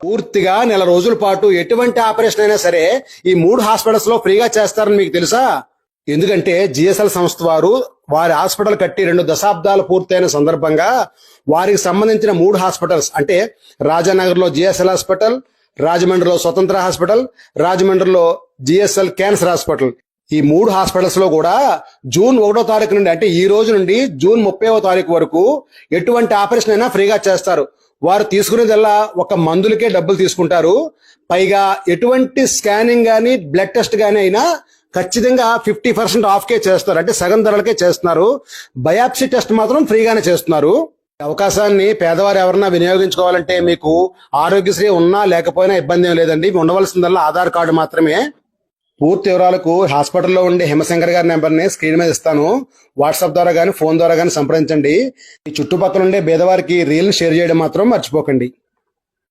పూర్తిగా నెల రోజుల పాటు ఎటువంటి ఆపరేషన్ అయినా సరే ఈ 3 హాస్పిటల్స్ లో ఫ్రీగా చేస్తారని మీకు తెలుసా? ఎందుకంటే జిఎస్ఎల్ సంస్థ వారు వారి హాస్పిటల్ కట్టి 2 దశాబ్దాలు పూర్తయిన సందర్భంగా వారికి సంబంధించిన 3 హాస్పిటల్స్ అంటే రాజానగర్ లో జిఎస్ఎల్ హాస్పిటల్, రాజమండ్రిలో స్వతంత్ర హాస్పిటల్, రాజమండ్రిలో జిఎస్ఎల్ క్యాన్సర్ హాస్పిటల్, ఈ 3 హాస్పిటల్స్ లో కూడా జూన్ 1వ తారీఖు నుండి అంటే ఈ రోజు నుండి జూన్ 30వ తారీఖు వరకు ఎటువంటి ఆపరేషన్ అయినా ఫ్రీగా చేస్తారు. వారు తీసుకునేదల్లా ఒక మందులకే డబ్బులు తీసుకుంటారు. పైగా ఎటువంటి స్కానింగ్ గానీ బ్లడ్ టెస్ట్ గానీ అయినా ఖచ్చితంగా 50% ఆఫ్ కే చేస్తారు. అంటే సగం ధరలకే చేస్తున్నారు. బయాప్సీ టెస్ట్ మాత్రం ఫ్రీగానే చేస్తున్నారు. అవకాశాన్ని పేదవారు ఎవరన్నా వినియోగించుకోవాలంటే మీకు ఆరోగ్యశ్రీ ఉన్నా లేకపోయినా ఇబ్బంది ఏం లేదండి. ఉండవలసిందల్లా ఆధార్ కార్డు మాత్రమే. పూర్తి వివరాలకు హాస్పిటల్లో ఉండే హిమశంకర్ గారి నెంబర్ని స్క్రీన్ మీద ఇస్తాను. వాట్సాప్ ద్వారా గానీ ఫోన్ ద్వారా గానీ సంప్రదించండి. ఈ చుట్టుపక్కల ఉండే పేదవారికి రీల్ని షేర్ చేయడం మాత్రం మర్చిపోకండి.